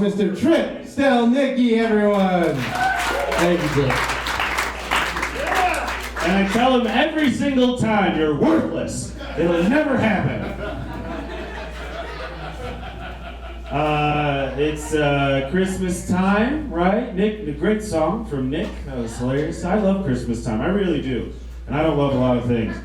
Mr. Tripp Stelniki, everyone. Thank you, Tripp. And I tell him every single time, you're worthless. It'll never happen. It's Christmas time, right? Nick, the great song from Nick. That was hilarious. I love Christmas time. I really do. And I don't love a lot of things.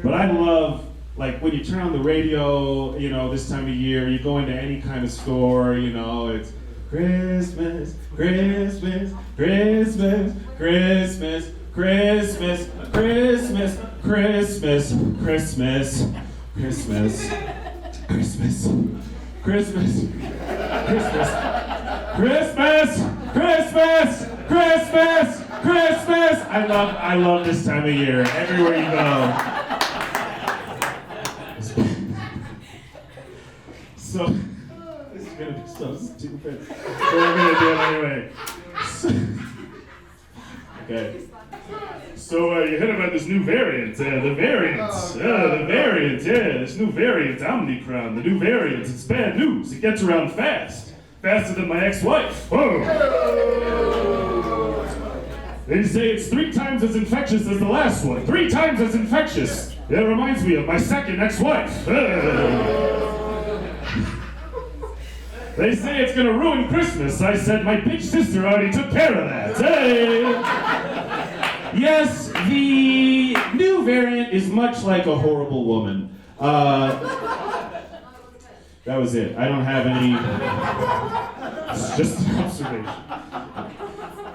But I love, like, when you turn on the radio, you know, this time of year, you go into any kind of store, you know, it's Christmas, Christmas, Christmas, Christmas, Christmas, Christmas, Christmas, Christmas, Christmas, Christmas, Christmas, Christmas, Christmas, Christmas, Christmas. I love this time of year. Everywhere you go. So this is gonna be so stupid. But we're gonna do it anyway. Okay. So you heard about this new variant, this new variant, Omicron, the new variant. It's bad news. It gets around fast, faster than my ex-wife. Whoa. They say it's 3 times as infectious as the last one. 3 times as infectious. It reminds me of my second ex-wife. They say it's gonna ruin Christmas. I said my bitch sister already took care of that. Hey! Yes, the new variant is much like a horrible woman. That was it. I don't have any. It's just an observation.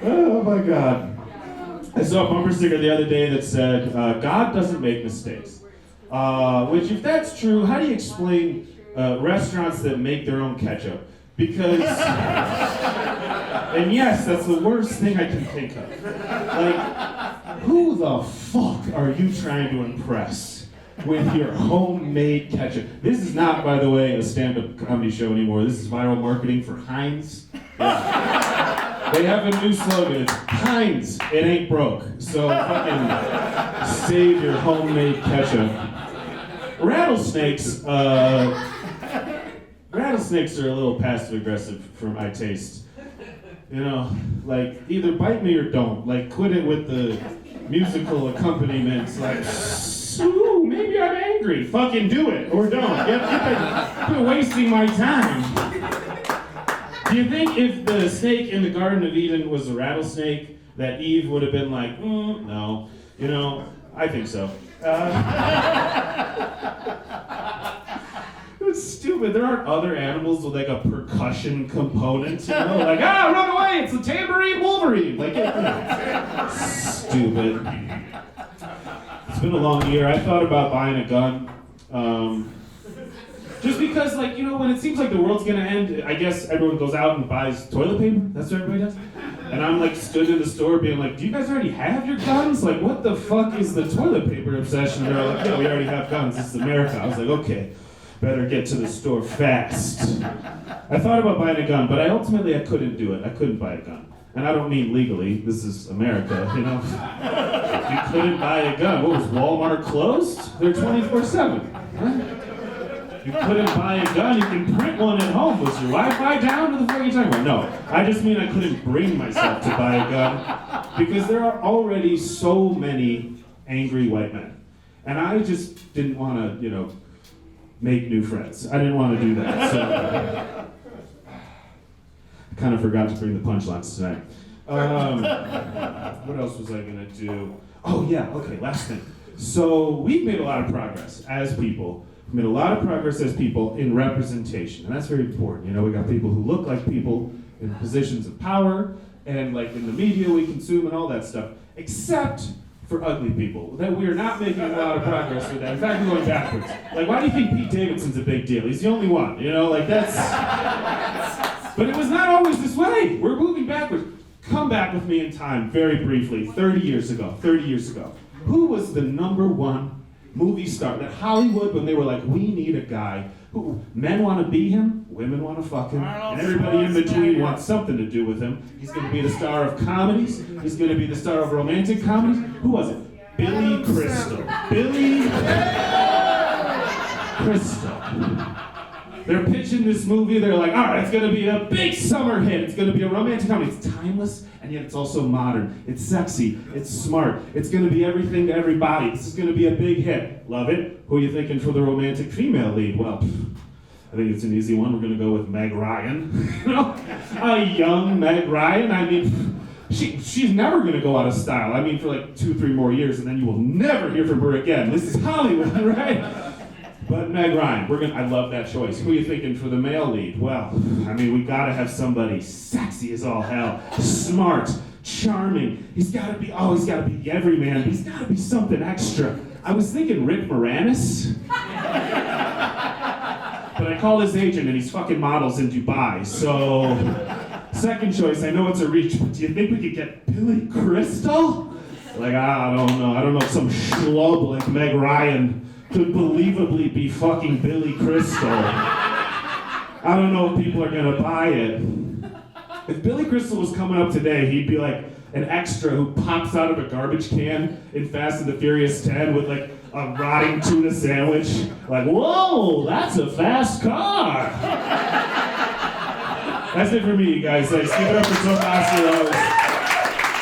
Oh my God. I saw a bumper sticker the other day that said, God doesn't make mistakes. Which, if that's true, how do you explain restaurants that make their own ketchup? Because, and yes, that's the worst thing I can think of. Like, who the fuck are you trying to impress with your homemade ketchup? This is not, by the way, a stand-up comedy show anymore. This is viral marketing for Heinz. Yeah. They have a new slogan. It's Heinz, it ain't broke. So fucking save your homemade ketchup. Rattlesnakes are a little passive-aggressive for my taste. You know, like, either bite me or don't. Like, quit it with the musical accompaniments. Like, ooh, maybe I'm angry. Fucking do it, or don't. You're wasting my time. Do you think if the snake in the Garden of Eden was a rattlesnake, that Eve would have been like, no. You know, I think so. It's stupid. There aren't other animals with like a percussion component, you know? Like, run away! It's a tambourine Wolverine! Like, stupid. It's been a long year. I thought about buying a gun. Just because, like, you know, when it seems like the world's gonna end, I guess everyone goes out and buys toilet paper. That's what everybody does. And I'm like stood in the store being like, do you guys already have your guns? Like, what the fuck is the toilet paper obsession? And they're like, yeah, we already have guns. This is America. I was like, okay. Better get to the store fast. I thought about buying a gun, but I couldn't do it. I couldn't buy a gun. And I don't mean legally. This is America, you know? You couldn't buy a gun. What was Walmart closed? They're 24/7. Huh? You couldn't buy a gun. You can print one at home. Was your Wi-Fi down? What the fuck are you talking about? No, I just mean I couldn't bring myself to buy a gun because there are already so many angry white men. And I just didn't want to, you know, make new friends. I didn't want to do that, so I kind of forgot to bring the punchlines tonight. What else was I gonna do? Oh yeah, okay, last thing. So we've made a lot of progress as people. We've made a lot of progress as people in representation, and that's very important. You know, we got people who look like people in positions of power, and like in the media we consume and all that stuff, except for ugly people, that we are not making a lot of progress with that. In fact, we're going backwards. Like, why do you think Pete Davidson's a big deal? He's the only one, you know, like that's... But it was not always this way. We're moving backwards. Come back with me in time, very briefly, 30 years ago. Who was the #1 movie star that Hollywood, when they were like, we need a guy who, men want to be him, women want to fuck him, and everybody in between wants something to do with him. He's going to be the star of comedies. He's going to be the star of romantic comedies. Who was it? Billy Crystal. Billy Crystal. They're pitching this movie. They're like, all right, it's going to be a big summer hit. It's going to be a romantic comedy. It's timeless, and yet it's also modern. It's sexy. It's smart. It's going to be everything to everybody. This is going to be a big hit. Love it. Who are you thinking for the romantic female lead? Well, I think it's an easy one. We're going to go with Meg Ryan. You know, a young Meg Ryan. I mean, she's never going to go out of style. I mean, for like 2-3 more years, and then you will never hear from her again. This is Hollywood, right? But Meg Ryan, I love that choice. Who are you thinking for the male lead? Well, I mean, we gotta have somebody sexy as all hell, smart, charming. He's gotta be everyman. He's gotta be something extra. I was thinking Rick Moranis. But I called his agent and he's fucking models in Dubai. So, second choice, I know it's a reach, but do you think we could get Billy Crystal? Like, I don't know. I don't know if some schlub like Meg Ryan could believably be fucking Billy Crystal. I don't know if people are gonna buy it. If Billy Crystal was coming up today, he'd be like an extra who pops out of a garbage can in Fast and the Furious 10 with like a rotting tuna sandwich. Like, whoa, that's a fast car. That's it for me, you guys. Like, give it up for Tom Oscar.